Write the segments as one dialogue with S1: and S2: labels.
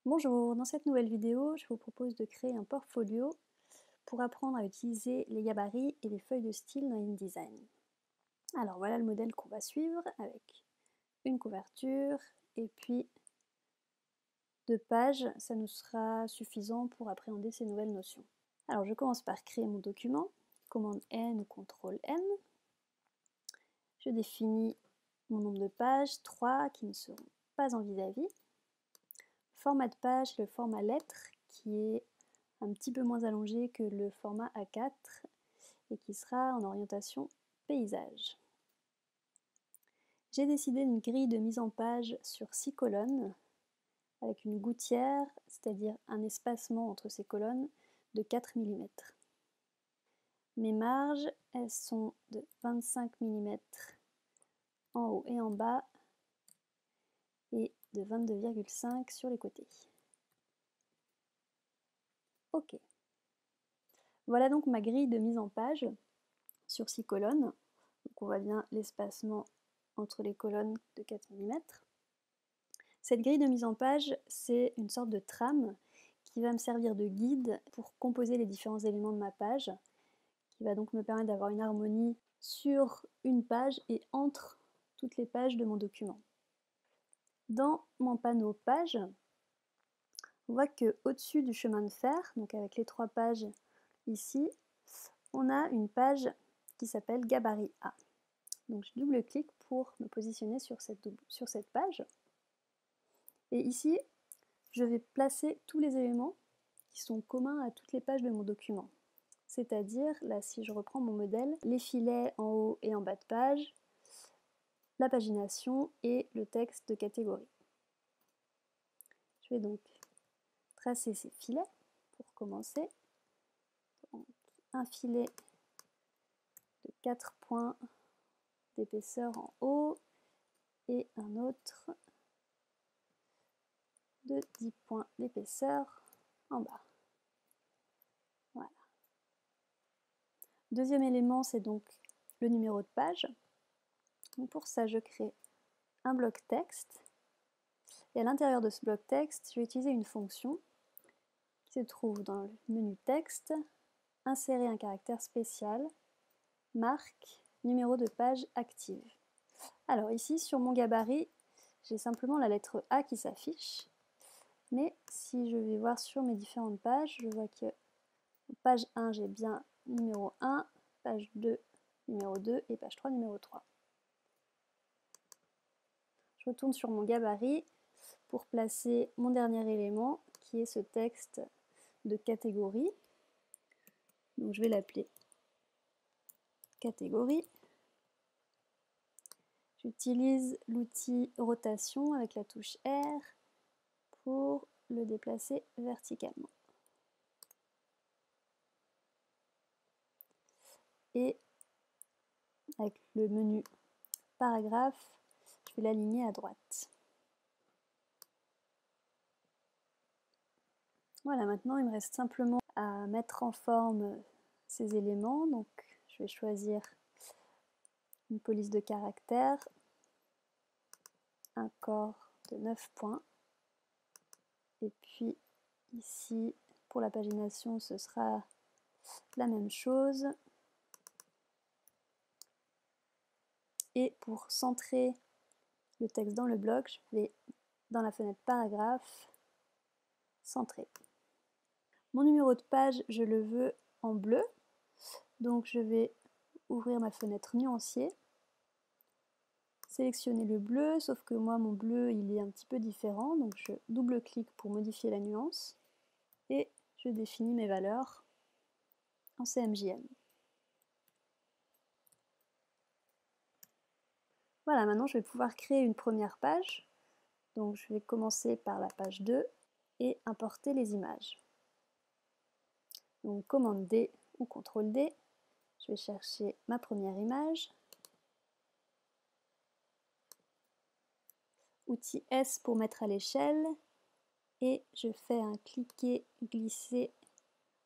S1: Bonjour, dans cette nouvelle vidéo, je vous propose de créer un portfolio pour apprendre à utiliser les gabarits et les feuilles de style dans InDesign. Alors voilà le modèle qu'on va suivre avec une couverture et puis 2 pages, ça nous sera suffisant pour appréhender ces nouvelles notions. Alors je commence par créer mon document, commande N ou CTRL N. Je définis mon nombre de pages, 3 qui ne seront pas en vis-à-vis. Format de page, le format lettre qui est un petit peu moins allongé que le format A4 et qui sera en orientation paysage. J'ai décidé d'une grille de mise en page sur 6 colonnes avec une gouttière, c'est-à-dire un espacement entre ces colonnes de 4 mm. Mes marges, elles sont de 25 mm en haut et en bas et de 22,5 sur les côtés. Ok. Voilà donc ma grille de mise en page sur 6 colonnes. Donc on voit bien l'espacement entre les colonnes de 4 mm. Cette grille de mise en page, c'est une sorte de trame qui va me servir de guide pour composer les différents éléments de ma page, qui va donc me permettre d'avoir une harmonie sur une page et entre toutes les pages de mon document. Dans mon panneau page, on voit qu'au-dessus du chemin de fer, donc avec les 3 pages ici, on a une page qui s'appelle Gabarit A. Donc je double-clique pour me positionner sur cette page. Et ici, je vais placer tous les éléments qui sont communs à toutes les pages de mon document. C'est-à-dire, là si je reprends mon modèle, les filets en haut et en bas de page, la pagination et le texte de catégorie. Je vais donc tracer ces filets pour commencer. Donc, un filet de 4 points d'épaisseur en haut et un autre de 10 points d'épaisseur en bas. Voilà. Deuxième élément, c'est donc le numéro de page. Donc pour ça, je crée un bloc texte. Et à l'intérieur de ce bloc texte, je vais utiliser une fonction qui se trouve dans le menu texte, insérer un caractère spécial, marque, numéro de page active. Alors ici, sur mon gabarit, j'ai simplement la lettre A qui s'affiche. Mais si je vais voir sur mes différentes pages, je vois que page 1, j'ai bien numéro 1, page 2, numéro 2 et page 3, numéro 3. Je retourne sur mon gabarit pour placer mon dernier élément qui est ce texte de catégorie. Donc je vais l'appeler catégorie. J'utilise l'outil rotation avec la touche R pour le déplacer verticalement. Et avec le menu paragraphe, je vais l'aligner à droite. Voilà, maintenant il me reste simplement à mettre en forme ces éléments. Donc je vais choisir une police de caractère, un corps de 9 points. Et puis ici, pour la pagination, ce sera la même chose. Et pour centrer le texte dans le bloc, je vais dans la fenêtre paragraphe, centrer. Mon numéro de page, je le veux en bleu. Donc je vais ouvrir ma fenêtre nuancier, sélectionner le bleu, sauf que moi mon bleu il est un petit peu différent, donc je double-clique pour modifier la nuance et je définis mes valeurs en CMJN. Voilà, maintenant je vais pouvoir créer une première page. Donc je vais commencer par la page 2 et importer les images. Donc commande D ou CTRL D, je vais chercher ma première image. Outil S pour mettre à l'échelle et je fais un cliquer-glisser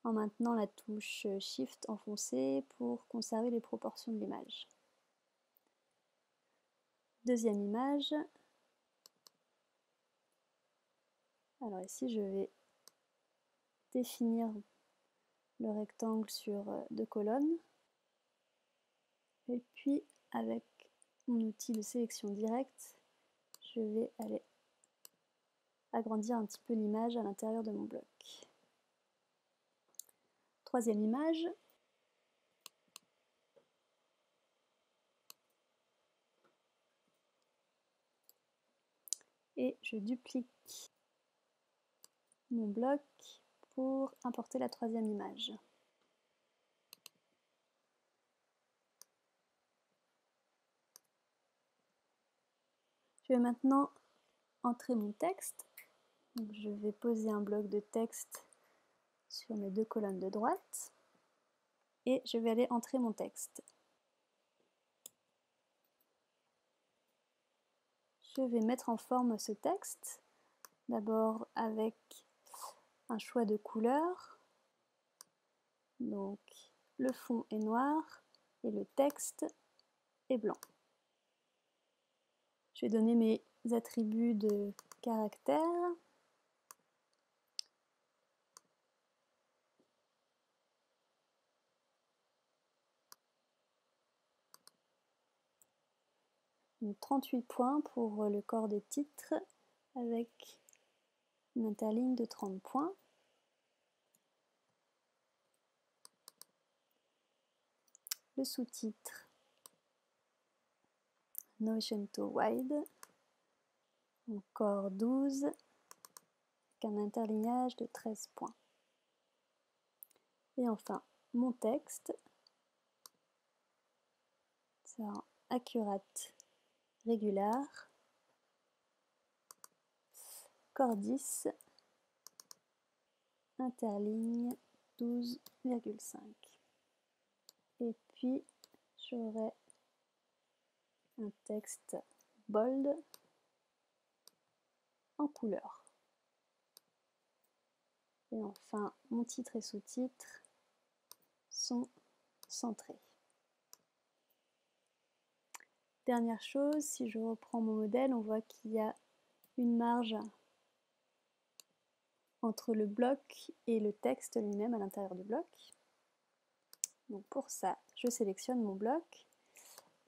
S1: en maintenant la touche Shift enfoncée pour conserver les proportions de l'image. Deuxième image. Alors ici, je vais définir le rectangle sur 2 colonnes. Et puis, avec mon outil de sélection directe, je vais aller agrandir un petit peu l'image à l'intérieur de mon bloc. Troisième image. Et je duplique mon bloc pour importer la troisième image. Je vais maintenant entrer mon texte. Donc je vais poser un bloc de texte sur mes 2 colonnes de droite et je vais aller entrer mon texte. Je vais mettre en forme ce texte, d'abord avec un choix de couleur. Donc le fond est noir et le texte est blanc. Je vais donner mes attributs de caractère. Donc 38 points pour le corps des titres avec une interligne de 30 points. Le sous-titre Novecento Wide, encore 12, avec un interlignage de 13 points. Et enfin, mon texte, c'est un accurate régular, corps 10, interligne 12,5. Et puis, j'aurai un texte bold en couleur. Et enfin, mon titre et sous-titre sont centrés. Dernière chose, si je reprends mon modèle, on voit qu'il y a une marge entre le bloc et le texte lui-même à l'intérieur du bloc. Donc pour ça, je sélectionne mon bloc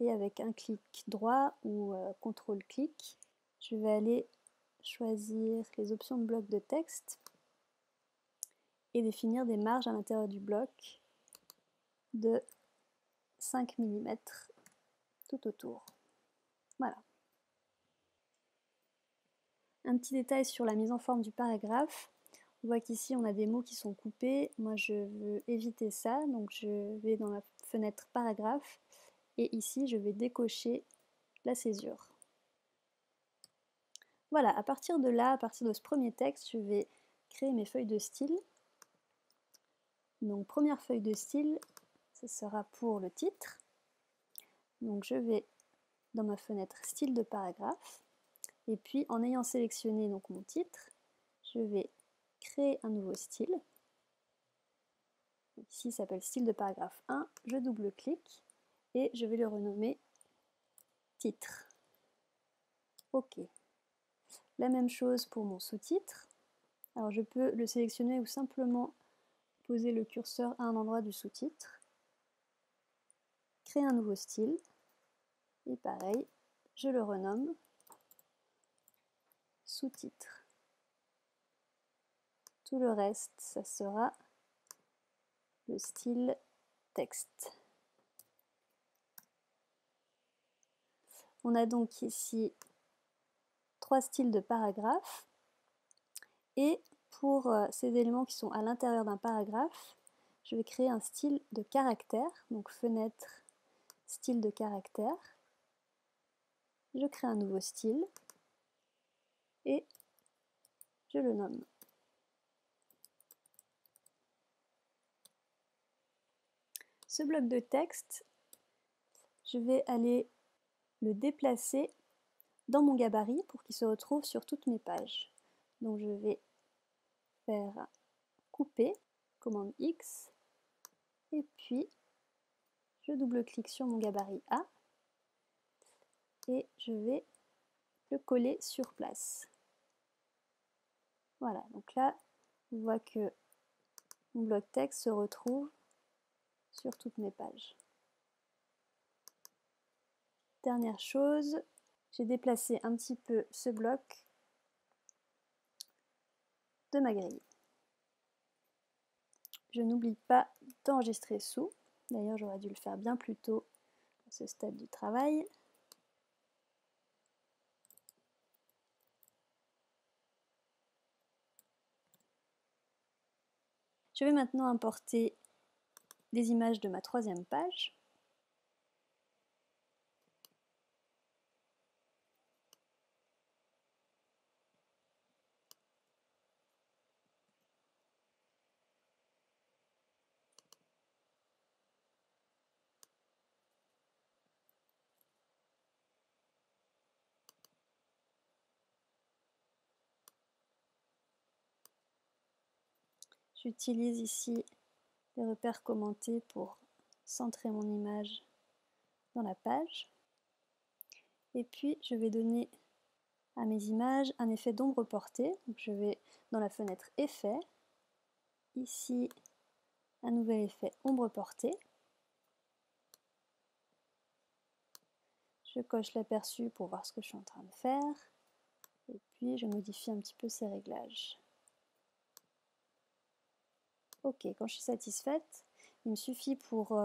S1: et avec un clic droit ou CTRL-clic, je vais aller choisir les options de bloc de texte et définir des marges à l'intérieur du bloc de 5 mm tout autour. Voilà. Un petit détail sur la mise en forme du paragraphe. On voit qu'ici on a des mots qui sont coupés. Moi je veux éviter ça, donc je vais dans la fenêtre paragraphe et ici je vais décocher la césure. Voilà, à partir de là, à partir de ce premier texte, je vais créer mes feuilles de style. Donc première feuille de style, ce sera pour le titre. Donc je vais dans ma fenêtre style de paragraphe et puis en ayant sélectionné donc mon titre, je vais créer un nouveau style. Ici il s'appelle style de paragraphe 1, je double-clique et je vais le renommer titre. OK. La même chose pour mon sous-titre. Alors je peux le sélectionner ou simplement poser le curseur à un endroit du sous-titre. Créer un nouveau style. Et pareil, je le renomme sous-titre. Tout le reste, ça sera le style texte. On a donc ici 3 styles de paragraphes. Et pour ces éléments qui sont à l'intérieur d'un paragraphe, je vais créer un style de caractère. Donc fenêtre, style de caractère. Je crée un nouveau style et je le nomme. Ce bloc de texte, je vais aller le déplacer dans mon gabarit pour qu'il se retrouve sur toutes mes pages. Donc je vais faire couper, commande X, et puis je double-clique sur mon gabarit A et je vais le coller sur place. Voilà, donc là, on voit que mon bloc texte se retrouve sur toutes mes pages. Dernière chose, j'ai déplacé un petit peu ce bloc de ma grille. Je n'oublie pas d'enregistrer sous. D'ailleurs, j'aurais dû le faire bien plus tôt à ce stade du travail. Je vais maintenant importer des images de ma troisième page. J'utilise ici les repères commentés pour centrer mon image dans la page. Et puis je vais donner à mes images un effet d'ombre portée. Donc je vais dans la fenêtre Effets, ici un nouvel effet ombre portée. Je coche l'aperçu pour voir ce que je suis en train de faire. Et puis je modifie un petit peu ces réglages. Ok, quand je suis satisfaite, il me suffit pour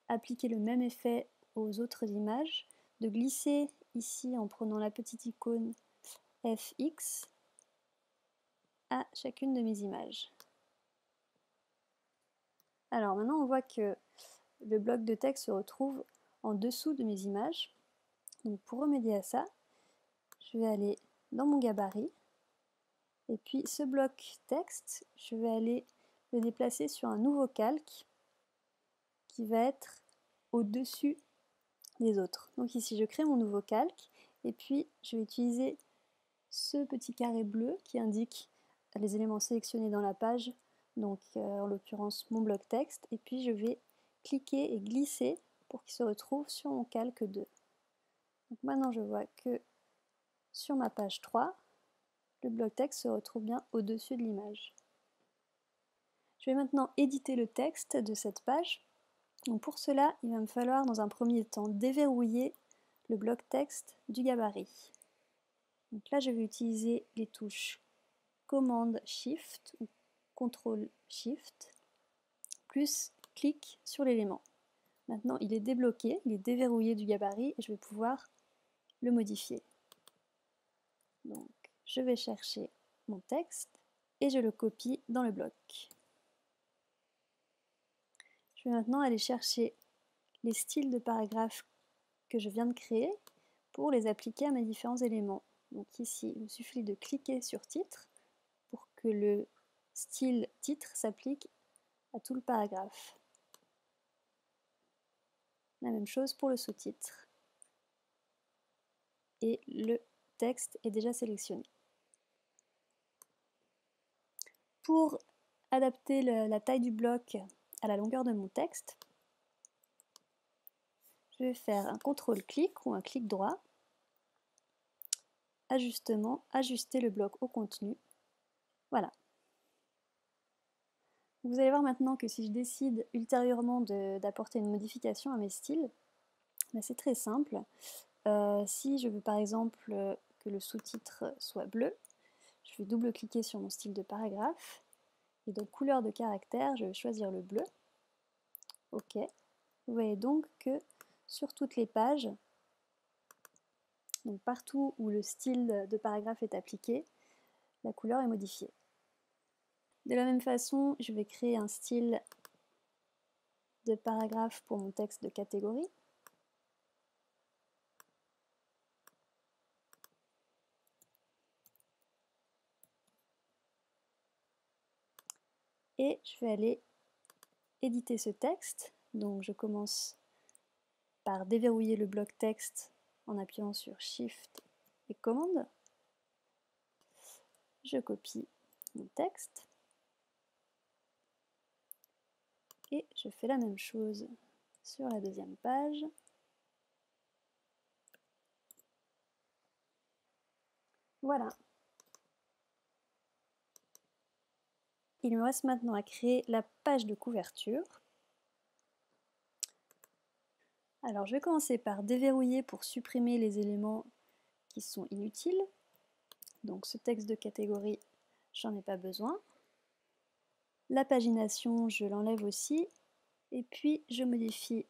S1: appliquer le même effet aux autres images, de glisser ici en prenant la petite icône FX à chacune de mes images. Alors maintenant on voit que le bloc de texte se retrouve en dessous de mes images. Donc pour remédier à ça, je vais aller dans mon gabarit et puis ce bloc texte, je vais aller le déplacer sur un nouveau calque qui va être au-dessus des autres. Donc ici je crée mon nouveau calque et puis je vais utiliser ce petit carré bleu qui indique les éléments sélectionnés dans la page, donc en l'occurrence mon bloc texte, et puis je vais cliquer et glisser pour qu'il se retrouve sur mon calque 2. Donc maintenant je vois que sur ma page 3, le bloc texte se retrouve bien au-dessus de l'image. Je vais maintenant éditer le texte de cette page. Donc pour cela, il va me falloir dans un premier temps déverrouiller le bloc texte du gabarit. Donc là, je vais utiliser les touches Commande Shift ou Ctrl Shift plus clic sur l'élément. Maintenant, il est débloqué, il est déverrouillé du gabarit et je vais pouvoir le modifier. Donc, je vais chercher mon texte et je le copie dans le bloc. Je vais maintenant aller chercher les styles de paragraphes que je viens de créer pour les appliquer à mes différents éléments. Donc ici, il me suffit de cliquer sur titre pour que le style titre s'applique à tout le paragraphe. La même chose pour le sous-titre. Et le texte est déjà sélectionné. Pour adapter la taille du bloc à la longueur de mon texte, je vais faire un CTRL-clic ou un clic droit, ajustement, ajuster le bloc au contenu. Voilà. Vous allez voir maintenant que si je décide ultérieurement d'apporter une modification à mes styles, ben c'est très simple. Si je veux par exemple que le sous-titre soit bleu, je vais double-cliquer sur mon style de paragraphe et donc couleur de caractère, je vais choisir le bleu. OK. Vous voyez donc que sur toutes les pages, donc partout où le style de paragraphe est appliqué, la couleur est modifiée. De la même façon, je vais créer un style de paragraphe pour mon texte de catégorie. Et je vais aller éditer ce texte. Donc je commence par déverrouiller le bloc texte en appuyant sur Shift et Commande. Je copie mon texte. Et je fais la même chose sur la deuxième page. Voilà. il me reste maintenant à créer la page de couverture. Alors je vais commencer par déverrouiller pour supprimer les éléments qui sont inutiles. Donc ce texte de catégorie, j'en ai pas besoin. La pagination, je l'enlève aussi. Et puis je modifie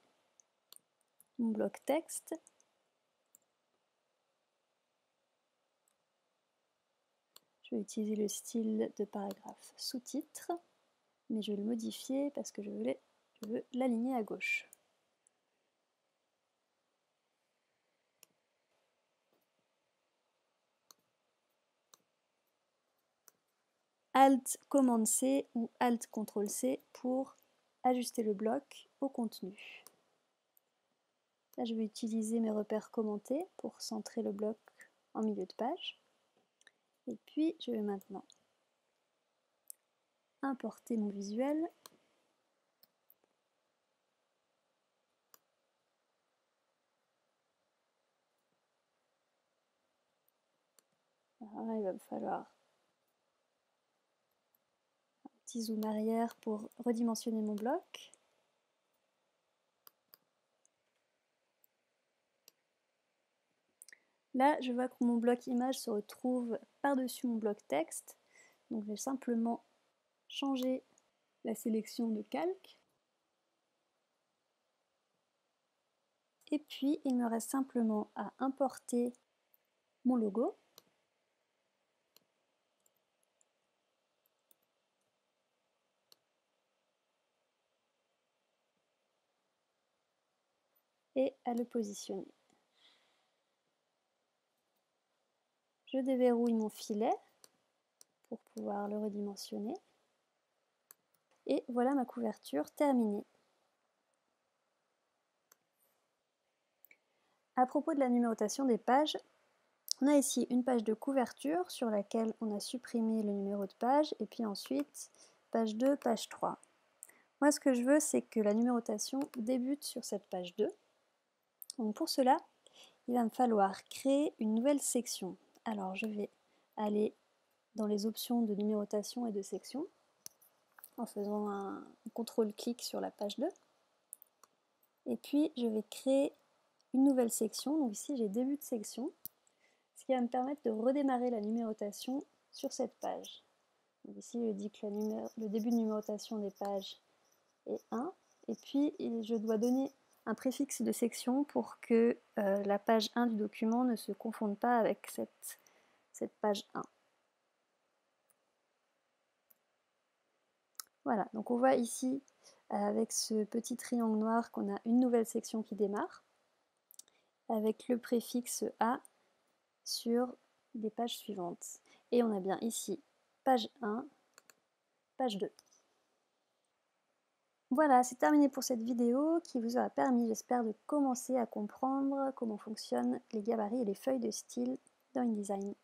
S1: mon bloc texte. Je vais utiliser le style de paragraphe sous-titre, mais je vais le modifier parce que je veux l'aligner à gauche. Alt Commande C ou Alt Ctrl C pour ajuster le bloc au contenu. Là, je vais utiliser mes repères commentés pour centrer le bloc en milieu de page. Et puis, je vais maintenant importer mon visuel. Alors, il va me falloir un petit zoom arrière pour redimensionner mon bloc. Là, je vois que mon bloc image se retrouve par-dessus mon bloc texte. Donc, je vais simplement changer la sélection de calque. Et puis, il me reste simplement à importer mon logo. Et à le positionner. Je déverrouille mon filet pour pouvoir le redimensionner. Et voilà ma couverture terminée. À propos de la numérotation des pages, on a ici une page de couverture sur laquelle on a supprimé le numéro de page et puis ensuite page 2, page 3. Moi ce que je veux c'est que la numérotation débute sur cette page 2. Donc pour cela, il va me falloir créer une nouvelle section. Alors je vais aller dans les options de numérotation et de section en faisant un CTRL-clic sur la page 2. Et puis je vais créer une nouvelle section. Donc ici j'ai début de section, ce qui va me permettre de redémarrer la numérotation sur cette page. Donc ici je dis que le début de numérotation des pages est 1. Et puis je dois donner un préfixe de section pour que la page 1 du document ne se confonde pas avec cette page 1. Voilà, donc on voit ici avec ce petit triangle noir qu'on a une nouvelle section qui démarre avec le préfixe A sur les pages suivantes. Et on a bien ici page 1, page 2. Voilà, c'est terminé pour cette vidéo qui vous aura permis, j'espère, de commencer à comprendre comment fonctionnent les gabarits et les feuilles de style dans InDesign.